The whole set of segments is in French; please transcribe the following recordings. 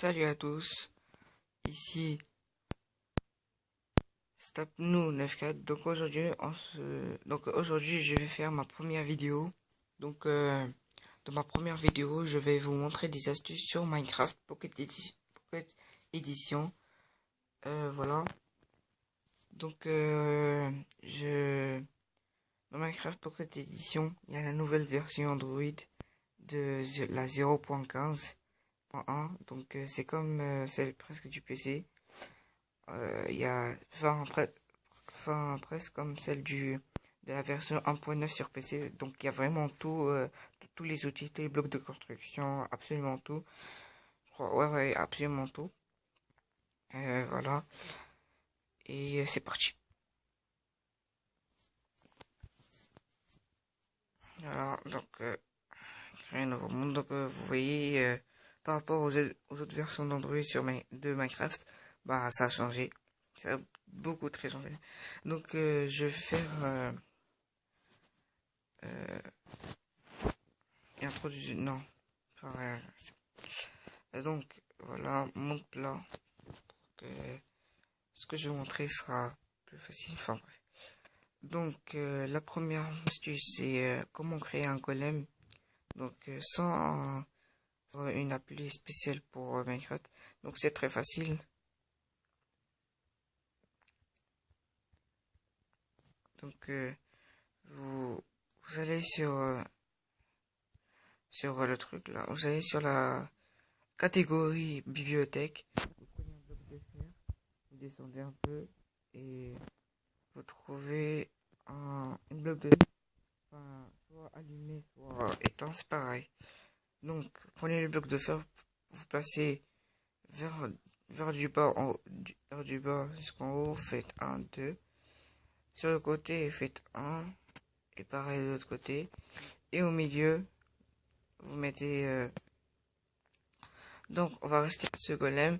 Salut à tous, ici Stapnou 94. Donc aujourd'hui je vais faire ma première vidéo. Donc dans ma première vidéo, je vais vous montrer des astuces sur Minecraft Pocket Edition. Voilà. Donc dans Minecraft Pocket Edition, il y a la nouvelle version Android de la 0.15.1. Donc c'est comme celle presque du PC. Il y a presque comme celle de la version 1.9 sur PC. Donc il y a vraiment tout, tous les outils, tous les blocs de construction, absolument tout. Je crois, ouais, absolument tout. Voilà. Et c'est parti. Voilà, donc créer un nouveau monde. Donc vous voyez, par rapport aux autres versions d'Android de Minecraft, bah ça a changé. Ça a beaucoup très changé. Donc je vais faire introduire. Non. Enfin, donc voilà, mon plan. Que ce que je vais montrer sera plus facile. Enfin bref. Donc la première astuce c'est comment créer un golem. Donc sans une appli spéciale pour Minecraft. Donc c'est très facile. Donc vous allez sur le truc là. Vous allez sur la catégorie bibliothèque. Vous prenez un bloc de fer. Vous descendez un peu et vous trouvez une bloc de enfin, soit allumé, soit éteint, c'est pareil. Donc, prenez le bloc de fer, vous placez vers du bas, vers du bas jusqu'en haut, faites 1, 2. Sur le côté, faites 1, et pareil de l'autre côté. Et au milieu, vous mettez... donc, on va rester ce golem.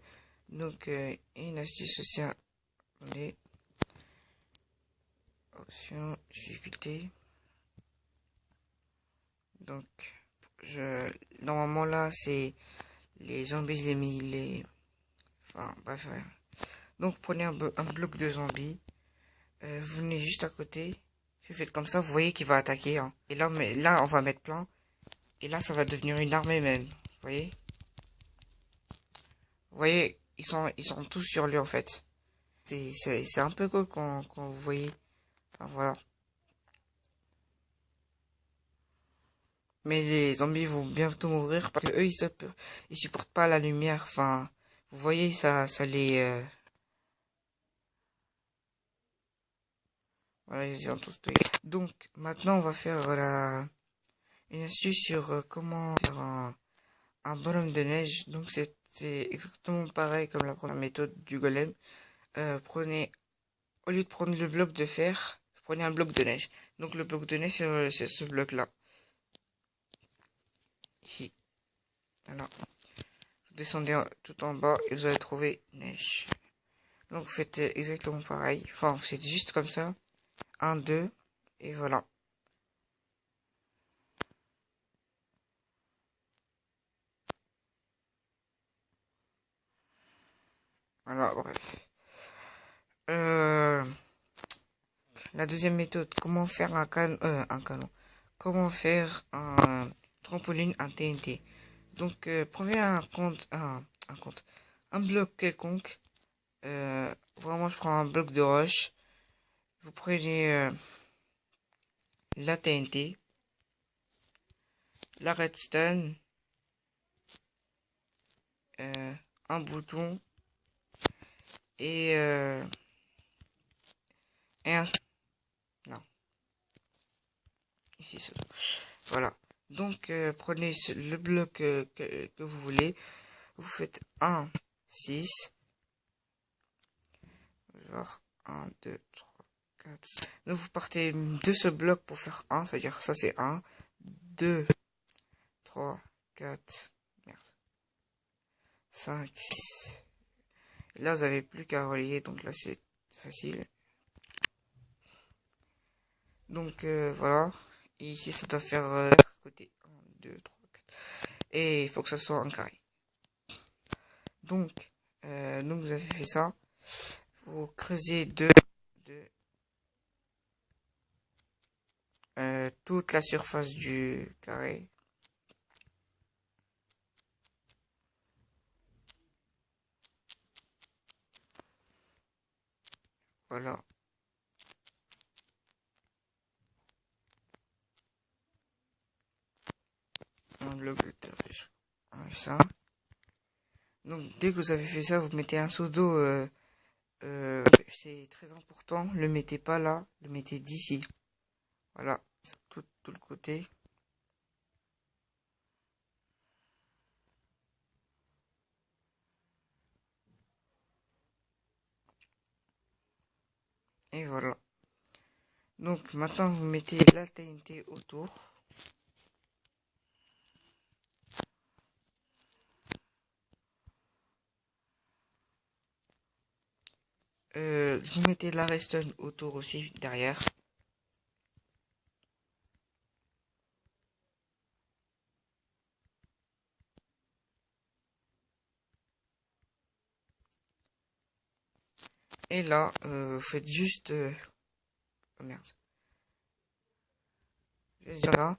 Donc, une astuce aussi, attendez. Option, difficulté. Donc, normalement là, c'est les zombies, je les mis, enfin, bref. Donc, prenez un bloc de zombies. Vous venez juste à côté. Si vous faites comme ça, vous voyez qu'il va attaquer. Hein. Et là, on va mettre plein. Et là, ça va devenir une armée même. Vous voyez? Vous voyez, ils sont tous sur lui en fait. C'est un peu cool quand vous voyez. Enfin, voilà. Mais les zombies vont bientôt mourir parce que eux, ils supportent pas la lumière. Enfin, vous voyez, ça les... Voilà, ils ont tous tués. Donc, maintenant, on va faire une astuce sur comment faire un bonhomme de neige. Donc, c'est exactement pareil comme la première méthode du golem. Au lieu de prendre le bloc de fer, prenez un bloc de neige. Donc, le bloc de neige, c'est ce bloc-là. Ici. Voilà. Vous descendez tout en bas et vous allez trouver neige. Donc, vous faites exactement pareil. Enfin, c'est juste comme ça. 1, 2, et voilà. Voilà, bref. La deuxième méthode, comment faire un canon. Comment faire un trampoline en TNT. Donc, prenez un bloc quelconque. Vraiment, je prends un bloc de roche. Vous prenez la TNT, la redstone, un bouton et un... Non. Ici, ça. Voilà. Donc, prenez le bloc que vous voulez. Vous faites 1, 6. Genre 1, 2, 3, 4. Donc, vous partez de ce bloc pour faire 1. C'est-à-dire ça, c'est 1, 2, 3, 4, merde, 5, 6. Et là, vous n'avez plus qu'à relier. Donc là, c'est facile. Donc, voilà. Et ici, ça doit faire côté 1, 2, 3, 4. Et il faut que ça soit un carré. Donc vous avez fait ça. Vous creusez toute la surface du carré. Voilà. Un bloc de carré. Ça. Donc dès que vous avez fait ça, vous mettez un seau d'eau. C'est très important. Le mettez pas là, le mettez d'ici. Voilà, tout le côté. Et voilà. Donc maintenant vous mettez la TNT autour. Vous mettez de la redstone autour aussi derrière. Et là, vous faites juste... oh merde. Là,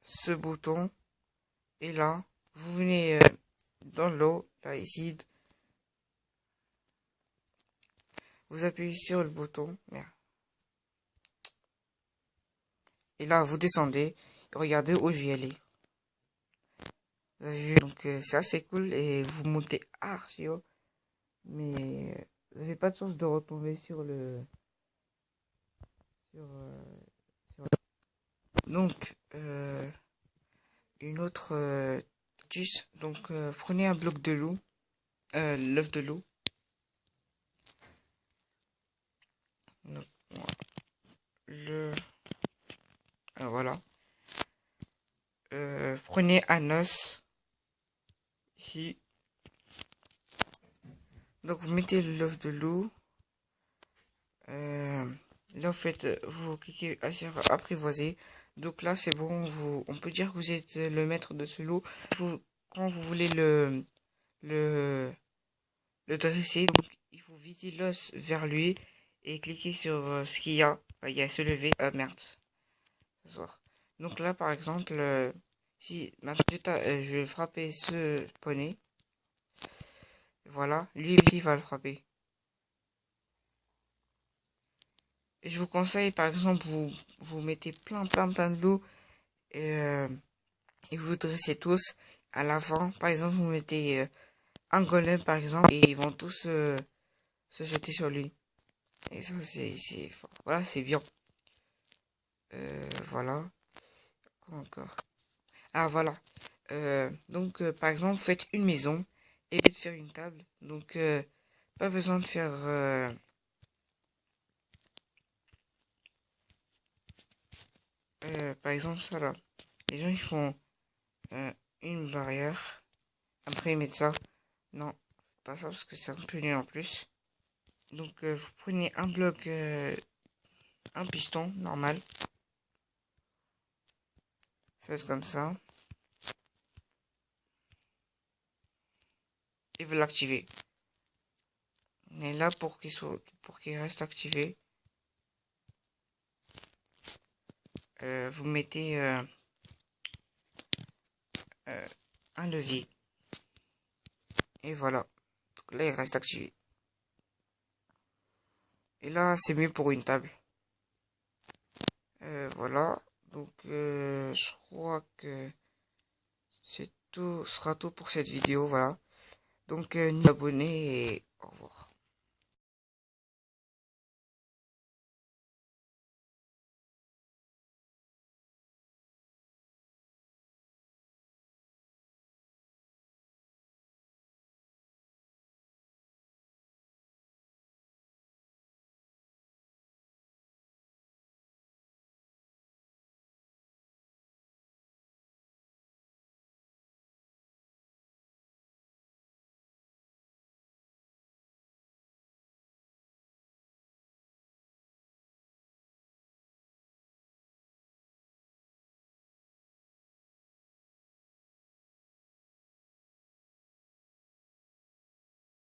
ce bouton. Et là, vous venez dans l'eau, là ici. Vous appuyez sur le bouton. Merde. Et là, vous descendez. Regardez où j'y allais. Vous avez vu, donc c'est assez cool. Et vous montez archi haut. Mais vous n'avez pas de chance de retomber sur le... Donc, une autre astuce. Donc, prenez un bloc de loup. L'œuf de loup. Donc, voilà. Prenez un os. Ici. Donc, vous mettez l'œuf de loup. Là, en fait, vous cliquez sur apprivoiser. Donc là, c'est bon. On peut dire que vous êtes le maître de ce loup. Quand vous voulez le dresser, donc, il faut viser l'os vers lui et cliquer sur ce qu'il y a. Il y a se lever. Merde. S'asseoir. Donc là, par exemple, si maintenant je vais frapper ce poney. Voilà. Lui aussi va le frapper. Et je vous conseille, par exemple, vous mettez plein de loups et vous dressez tous à l'avant. Par exemple, vous mettez un golem, par exemple, et ils vont tous se jeter sur lui. Et ça, voilà, c'est bien. Voilà. Quoi encore? Ah, voilà. Donc, par exemple, vous faites une maison et de faire une table. Donc, pas besoin de faire... par exemple, ça là. Les gens, ils font une barrière. Après, ils mettent ça. Non, pas ça parce que c'est un peu nul en plus. Donc, vous prenez un bloc, un piston normal. Faites comme ça. Et vous l'activez. Et là, pour qu'il reste activé, vous mettez un levier. Et voilà. Donc là, il reste activé. Et là, c'est mieux pour une table. Voilà. Donc, je crois que c'est tout, sera tout pour cette vidéo. Voilà. Donc, abonnez et au revoir.